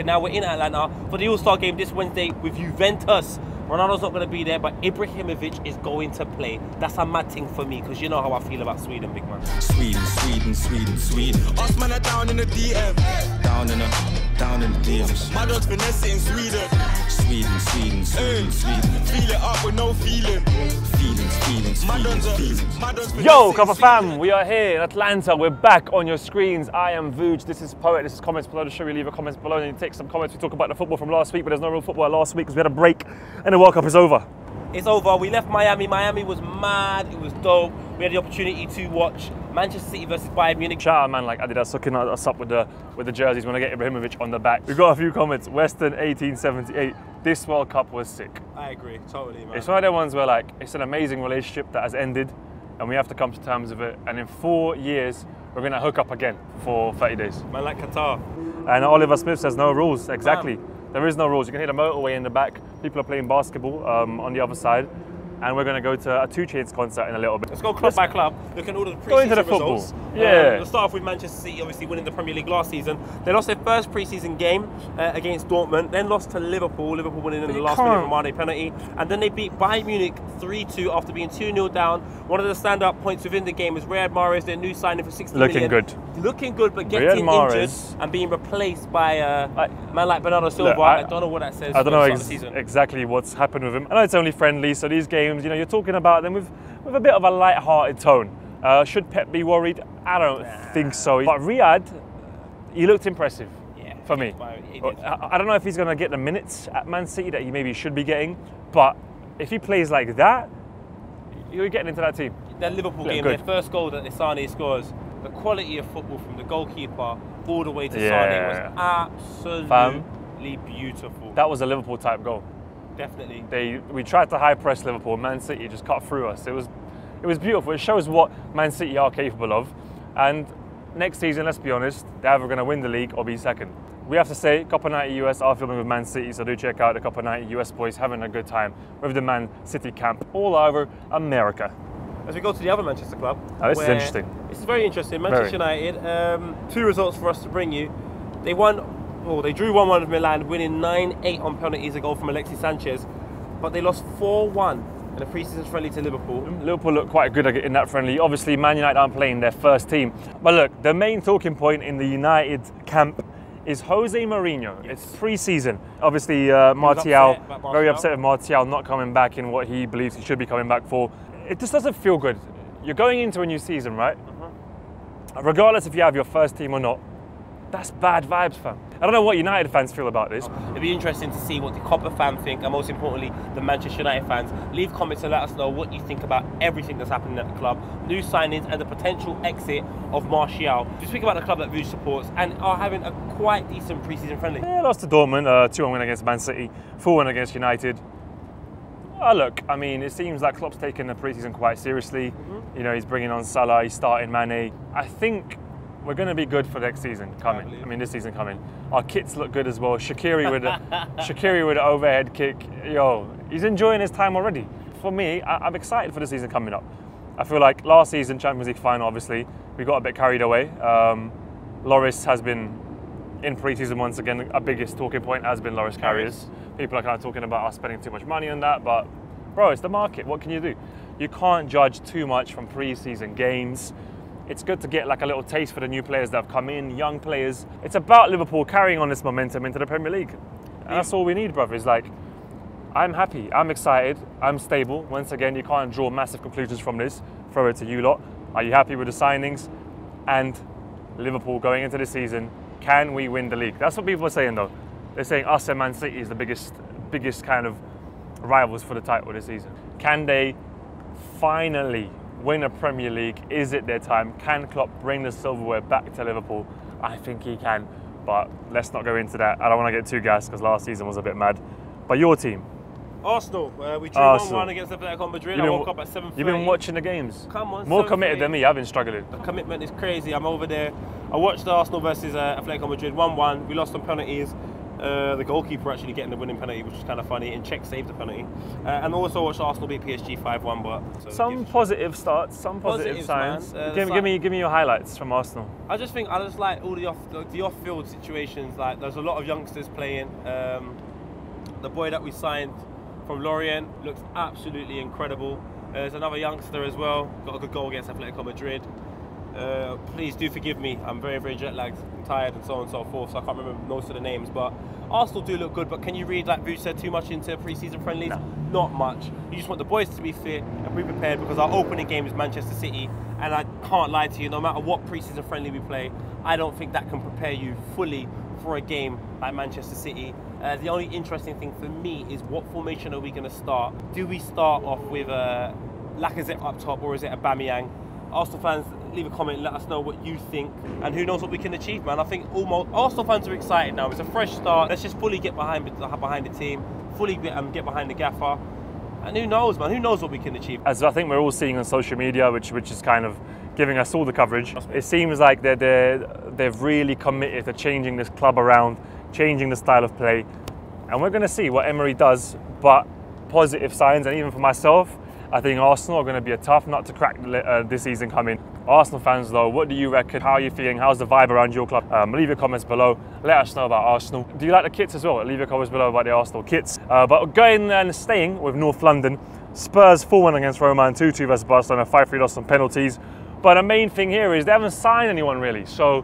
Now we're in Atlanta for the All-Star game this Wednesday with Juventus. Ronaldo's not going to be there, but Ibrahimovic is going to play. That's a mad thing for me, because you know how I feel about Sweden, big man. Sweden. Us man are down in the DM. Down in the DMs. My dog's finesse in Sweden. Sweden. Feel it up with no feeling. Feelings. Yo, Cover fam, we are here in Atlanta. We're back on your screens. I am Vuj, this is Poet, this is comments below the show. We leave a comments below and you take some comments. We talk about the football from last week, but there's no real football last week because we had a break and the World Cup is over. It's over. We left Miami. Miami was mad. It was dope. We had the opportunity to watch Manchester City versus Bayern Munich. Shout out man like Adidas hooking us up with the jerseys when I get Ibrahimovic on the back. We've got a few comments. Western 1878. This World Cup was sick. I agree, totally, man. It's one of the ones where like it's an amazing relationship that has ended and we have to come to terms with it. And in 4 years, we're going to hook up again for 30 days. Man, like Qatar. And Oliver Smith says no rules. Exactly. There is no rules. You can hear the motorway in the back. People are playing basketball on the other side. And we're going to go to a 2 Chainz concert in a little bit. Let's go club by club. Look at all the go into the results. Yeah. We'll start off with Manchester City, obviously winning the Premier League last season. They lost their first pre-season game against Dortmund, then lost to Liverpool. Liverpool winning in the last minute from Mane penalty. And then they beat Bayern Munich 3-2 after being 2-0 down. One of the standout points within the game was Riyad Mahrez, their new signing for 60 million. Looking good, but getting injured and being replaced by a man like Bernardo Silva. Look, I don't know what that says. I don't know exactly what's happened with him. I know it's only friendly, so these games, you know, you're talking about them with a bit of a light-hearted tone. Should Pep be worried? I don't think so. But Riyad, he looked impressive for me. I don't know if he's going to get the minutes at Man City that he maybe should be getting, but if he plays like that, you're getting into that team. That Liverpool game, their first goal that Sane scores, the quality of football from the goalkeeper all the way to Sane was absolutely beautiful. That was a Liverpool type goal. Definitely. We tried to high press Liverpool. Man City just cut through us. It was beautiful. It shows what Man City are capable of. And next season, let's be honest, they're either going to win the league or be second. We have to say, Copa 90 US are filming with Man City, so do check out the Copa 90 US boys having a good time with the Man City camp all over America. As we go to the other Manchester club. Oh, this is interesting. This is very interesting. Manchester United, 2 results for us to bring you. They drew 1-1 with Milan, winning 9-8 on penalties, a goal from Alexis Sanchez. But they lost 4-1 in a pre-season friendly to Liverpool. Liverpool looked quite good in that friendly. Obviously, Man United aren't playing their first team. But look, the main talking point in the United camp is Jose Mourinho. It's pre-season. Obviously, Martial, very upset with Martial not coming back in what he believes he should be coming back for. It just doesn't feel good. You're going into a new season, right? Regardless if you have your first team or not, that's bad vibes, fam. I don't know what United fans feel about this. It'd be interesting to see what the Copper fans think, and most importantly, the Manchester United fans. Leave comments and let us know what you think about everything that's happening at the club, new signings, and the potential exit of Martial. We speak about the club that Vuj supports and are having a quite decent pre-season friendly. Yeah, lost to Dortmund, 2-1 win against Man City, 4-1 against United. Look, I mean, it seems like Klopp's taking the pre-season quite seriously. You know, he's bringing on Salah, he's starting Mane. I think we're going to be good for next season coming. I mean, this season coming. Our kits look good as well. Shaqiri with an overhead kick. Yo, he's enjoying his time already. For me, I'm excited for the season coming up. I feel like last season, Champions League final, obviously, we got a bit carried away. Lloris has been in pre-season once again. Our biggest talking point has been Lloris Karius. People are kind of talking about us spending too much money on that, but bro, it's the market. What can you do? You can't judge too much from pre-season games. It's good to get like a little taste for the new players that have come in, young players. It's about Liverpool carrying on this momentum into the Premier League. And that's all we need, brother. It's like, I'm happy, I'm excited, I'm stable. Once again, you can't draw massive conclusions from this. Throw it to you lot. Are you happy with the signings? And Liverpool going into the season, can we win the league? That's what people are saying though. They're saying us and Man City is the biggest kind of rivals for the title this season. Can they finally win a Premier League? Is it their time? Can Klopp bring the silverware back to Liverpool? I think he can, but let's not go into that. I don't want to get too gassed because last season was a bit mad. But your team? Arsenal. We drew 1-1 against Atletico Madrid. I woke up at 7:30. You've been watching the games? Come on. More committed than me. I've been struggling. The commitment is crazy. I'm over there. I watched the Arsenal versus Atletico Madrid 1-1. We lost on penalties. The goalkeeper actually getting the winning penalty, which is kind of funny, and Czech saved the penalty. And also watched Arsenal beat PSG 5-1. But so some positive starts, some positive signs. Give me your highlights from Arsenal. I just like all the off-field situations. Like there's a lot of youngsters playing. The boy that we signed from Lorient looks absolutely incredible. There's another youngster as well, got a good goal against Atletico Madrid. Please do forgive me, I'm very, very jet lagged and tired and so on and so forth, so I can't remember most of the names, but Arsenal do look good. But can you read, like Vuce said, too much into pre-season friendlies? No. Not much. You just want the boys to be fit and be prepared, because our opening game is Manchester City, and I can't lie to you, no matter what pre-season friendly we play, I don't think that can prepare you fully for a game like Manchester City. The only interesting thing for me is, what formation are we going to start? Do we start off with Lacazette up top, or is it Aubameyang? Arsenal fans, leave a comment, let us know what you think, and who knows what we can achieve, man. I think almost Arsenal fans are excited now. It's a fresh start. Let's just fully get behind the team, fully get behind the gaffer, and who knows, man? Who knows what we can achieve? As I think we're all seeing on social media, which is kind of giving us all the coverage, it seems like they've really committed to changing this club around, changing the style of play, and we're going to see what Emery does. But positive signs, and even for myself, I think Arsenal are going to be a tough nut to crack this season coming. Arsenal fans though, what do you reckon? How are you feeling? How's the vibe around your club? Leave your comments below. Let us know about Arsenal. Do you like the kits as well? Leave your comments below about the Arsenal kits. But going and staying with North London, Spurs 4-1 against Roma and 2-2 versus Barcelona, 5-3 loss on penalties. But the main thing here is they haven't signed anyone really. So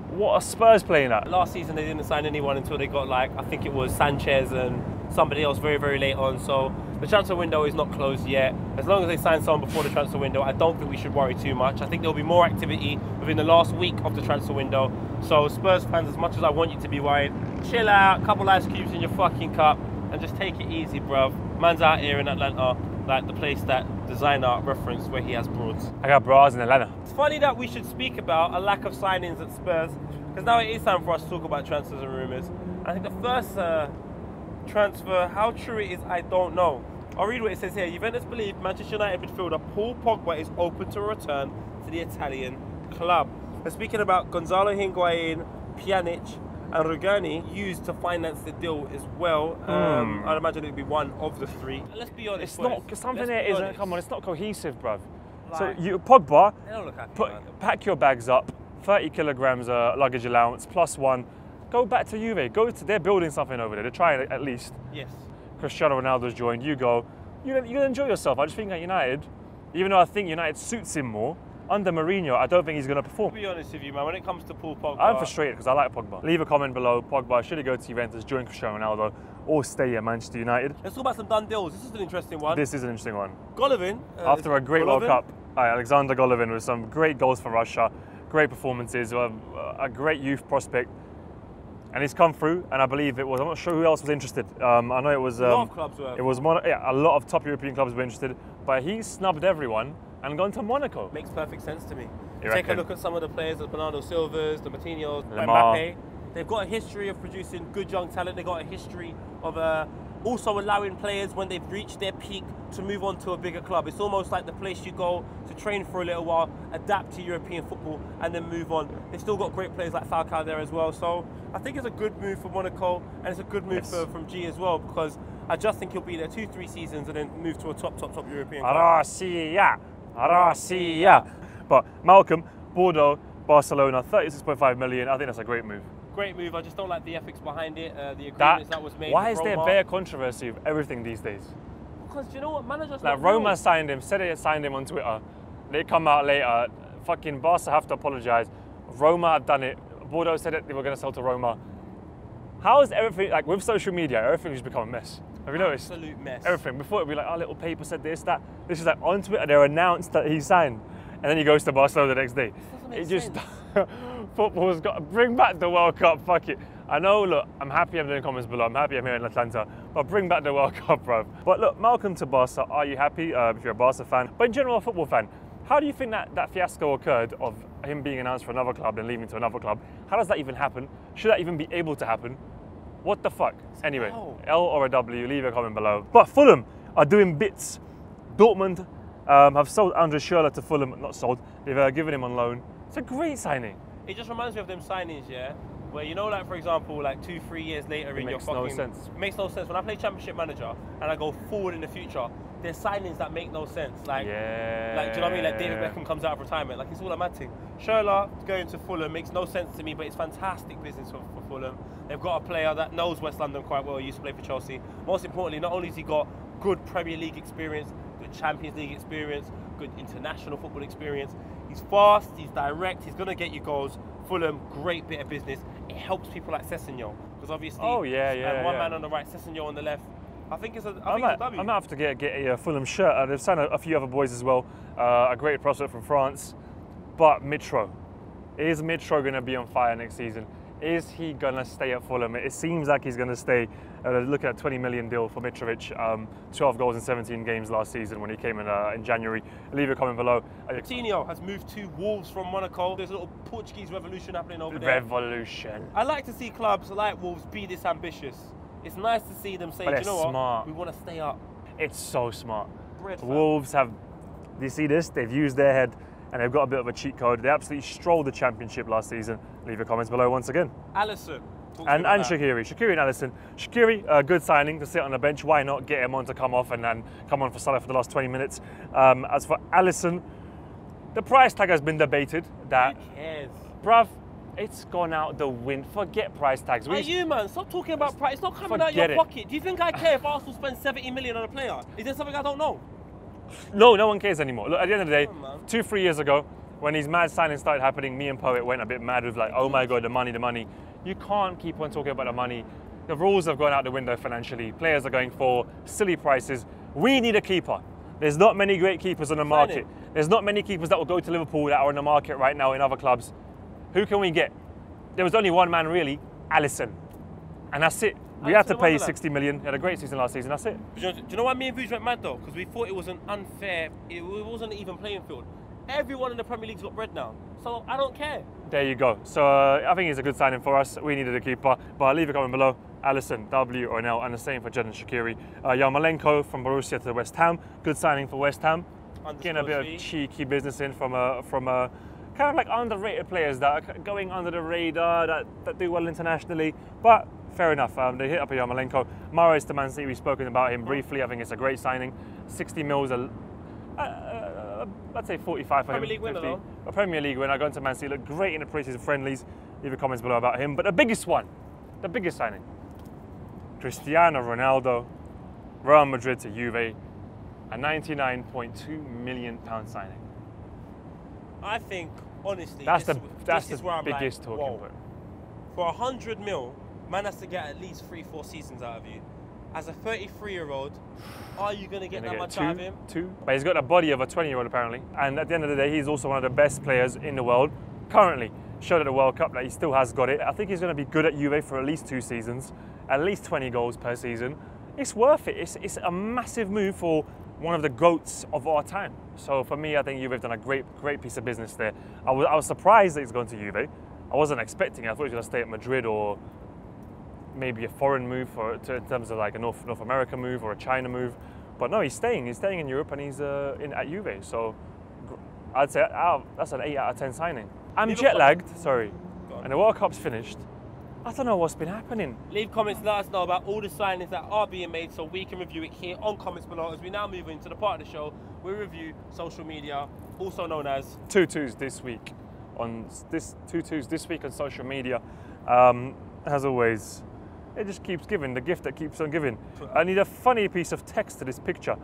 what are Spurs playing at? Last season they didn't sign anyone until they got, like, I think it was Sanchez and somebody else very, very late on. So the transfer window is not closed yet. As long as they sign someone before the transfer window, I don't think we should worry too much. I think there'll be more activity within the last week of the transfer window. So Spurs fans, as much as I want you to be worried, chill out, couple ice cubes in your fucking cup, and just take it easy, bruv. Man's out here in Atlanta, like the place that designer referenced where he has broads. I got bras in Atlanta. It's funny that we should speak about a lack of signings at Spurs, because now it is time for us to talk about transfers and rumours. I think the first transfer, how true it is, I don't know. I'll read what it says here. Juventus believe Manchester United midfielder Paul Pogba is open to return to the Italian club. We're speaking about Gonzalo Higuain, Pjanic and Rugani used to finance the deal as well. I'd imagine it'd be one of the three. Let's be honest. It's not something there isn't. Come on, it's not cohesive, bruv. Like, so you Pogba, they don't look happy, pack your bags up, 30 kilograms luggage allowance +1. Go back to Juve. They're building something over there. They're trying at least. Yes. Cristiano Ronaldo's joined. You go. You're gonna enjoy yourself. I just think at United, even though I think United suits him more, under Mourinho, I don't think he's going to perform. To be honest with you, man, when it comes to Paul Pogba, I'm frustrated because I like Pogba. Leave a comment below. Pogba, should he go to Juventus, join Cristiano Ronaldo, or stay at Manchester United? Let's talk about some done deals. This is an interesting one. This is an interesting one. Golovin. After a great World Cup, Alexander Golovin with some great goals for Russia, great performances, a great youth prospect. And he's come through, and I believe it was, I'm not sure who else was interested. I know it was... a lot of clubs were. It was, a lot of top European clubs were interested, but he snubbed everyone and gone to Monaco. Makes perfect sense to me. You Take reckon? a look at some of the players, the Bernardo Silvas, the Martinez, Lemar. Mbappe. They've got a history of producing good young talent. They've got a history of also allowing players, when they've reached their peak, to move on to a bigger club. It's almost like the place you go to train for a little while, adapt to European football, and then move on. They've still got great players like Falcao there as well. So I think it's a good move for Monaco, and it's a good move from G as well, because I just think he'll be there 2-3 seasons and then move to a top European club. Arrasia. But Malcolm, Bordeaux, Barcelona, 36.5 million. I think that's a great move. Great move. I just don't like the ethics behind it, the agreements that was made. Why with is there Roma. bare controversy with everything these days? Because do you know what, managers Like Roma signed him, said they signed him on Twitter. They come out later, fucking Barca have to apologise. Roma have done it. Bordeaux said that they were going to sell to Roma. How is everything, like with social media, everything has become a mess? Have you noticed? Absolute mess. Everything. Before it'd be like, our little paper said this, that. This is like on Twitter, they announced that he signed. And then he goes to Barcelona the next day. It doesn't make sense. Football's got to bring back the World Cup, fuck it. I know, look, I'm happy I'm doing comments below, I'm happy I'm here in Atlanta, but bring back the World Cup, bro. But look, Malcolm to Barca, are you happy if you're a Barca fan? But in general, a football fan, how do you think that fiasco occurred of him being announced for another club and leaving to another club? How does that even happen? Should that even be able to happen? What the fuck? Anyway, L or a W, leave a comment below. But Fulham are doing bits. Dortmund have sold Andre Schürrle to Fulham, not sold, they've given him on loan. It's a great signing. It just reminds me of them signings, yeah, Where, you know, like, for example, like 2-3 years later in your fucking... Makes no sense. Makes no sense. When I play Championship Manager and I go forward in the future, there's signings that make no sense. Like, yeah. Like, do you know what I mean? Like, David Beckham comes out of retirement. Like, it's all a mad thing. Schürrle going to Fulham makes no sense to me, but it's fantastic business for Fulham. They've got a player that knows West London quite well. He used to play for Chelsea. Most importantly, not only has he got good Premier League experience, good Champions League experience, good international football experience, he's fast, he's direct, he's going to get you goals. Fulham, great bit of business. It helps people like Sessegnon, because obviously, one man on the right, Sessegnon on the left. I think it's a W. I might have to get a Fulham shirt. They've signed a few other boys as well. A great prospect from France. But Mitro, is Mitro going to be on fire next season? Is he going to stay at Fulham? It seems like he's going to stay. Look at a 20 million deal for Mitrovic. 12 goals in 17 games last season when he came in January. Leave a comment below. Coutinho has moved to Wolves from Monaco. There's a little Portuguese revolution happening over there. Revolution. I like to see clubs like Wolves be this ambitious. It's nice to see them say, do you know what? We want to stay up. It's so smart. Wolves have, do you see this? They've used their head and they've got a bit of a cheat code. They absolutely strolled the Championship last season. Leave your comments below once again. Alisson. And Shaqiri. Shaqiri and Alisson. Shaqiri, a good signing to sit on the bench. Why not get him on to come off and then come on for Salah for the last 20 minutes? As for Alisson, the price tag has been debated. That, who cares? Bruv, it's gone out the wind. Forget price tags. Are you, man? Stop talking about price. It's not coming out of your pocket. Do you think I care if Arsenal spend 70 million on a player? Is there something I don't know? No, no one cares anymore. Look, at the end of the day, 2-3 years ago, when these mad signings started happening, me and Poet went a bit mad with like, oh my God, the money, the money. You can't keep on talking about the money. The rules have gone out the window financially. Players are going for silly prices. We need a keeper. There's not many great keepers on the market. There's not many keepers that will go to Liverpool that are on the market right now in other clubs. Who can we get? There was only one man really, Alisson. And that's it. We had to pay 60 million. He had a great season last season, that's it. Do you know why me and Vuj went mad though? Because we thought it was an unfair, it wasn't an even playing field. Everyone in the Premier League's got bread now, so I don't care. There you go. So I think it's a good signing for us. We needed a keeper, but leave a comment below. Alisson, W or an L, and the same for Jadon Shaqiri. Yarmolenko from Borussia to West Ham. Good signing for West Ham. Getting a bit of cheeky business in from a kind of like underrated players that are going under the radar, that do well internationally, but fair enough. They hit up a Yarmolenko. Mahrez to Man City, we've spoken about him briefly. I think it's a great signing. 60 mils, I'd say 45 for him. Premier League winner though. A Premier League winner, going to Man City, looked great in the pre-season friendlies. Leave your comments below about him. But the biggest one, the biggest signing, Cristiano Ronaldo, Real Madrid to Juve, a £99.2 million signing. I think, honestly, that's this the is where I'm biggest like, talking point. For 100 mil, man has to get at least 3-4 seasons out of you. As a 33-year-old, are you going to get that much out of him? Two. But he's got the body of a 20-year-old apparently. And at the end of the day, he's also one of the best players in the world currently. Showed at the World Cup that he still has got it. I think he's going to be good at Juve for at least 2 seasons, at least 20 goals per season. It's worth it. It's a massive move for one of the GOATs of our time. So for me, I think Juve have done a great piece of business there. I was surprised that he's gone to Juve. I wasn't expecting it. I thought he was going to stay at Madrid or maybe a foreign move in terms of like a North America move or a China move. But no, he's staying in Europe and he's at Juve. So I'd say that's an 8 out of 10 signing. I'm jet lagged, sorry, and the World Cup's finished. I don't know what's been happening. Leave comments, let us know about all the signings that are being made so we can review it here on comments below. As we now move into the part of the show, we review social media, also known as 2-2s this week on social media. As always, it just keeps giving, the gift that keeps on giving. I need a funny piece of text to this picture.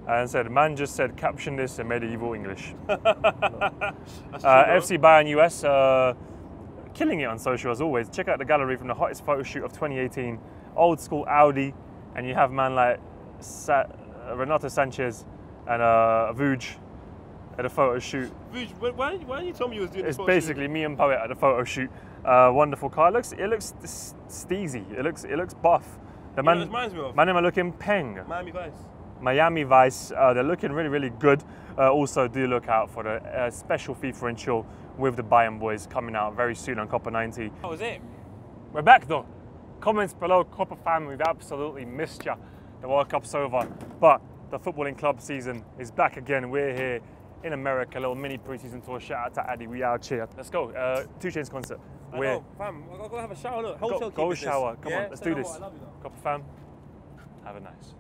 And said, man just said, caption this in medieval English. FC Bayern US, killing it on social as always. Check out the gallery from the hottest photo shoot of 2018. Old school Audi, and you have man like Renato Sanchez and Vuj at a photo shoot. Vuj, why didn't you tell me you was doing this? It's basically me and Poet at a photo shoot. Wonderful car. It looks steezy. It looks buff. The man, it reminds me of? Man, am I looking peng? Miami Vice. They're looking really good. Also, do look out for the special FIFA and Chill with the Bayern boys coming out very soon on Copa 90. That was it. We're back though. Comments below, Copa fam. We've absolutely missed you. The World Cup's over, but the footballing club season is back again. We're here in America, a little mini pre-season tour. Shout out to Addy, we out here. Let's go. 2 Chainz concert. I know, fam. I've got to have a shower. Look, hotel Go keepers. shower. Come Yeah? on, let's Tell do you this. what, I love you, though. Couple fam. Have a nice.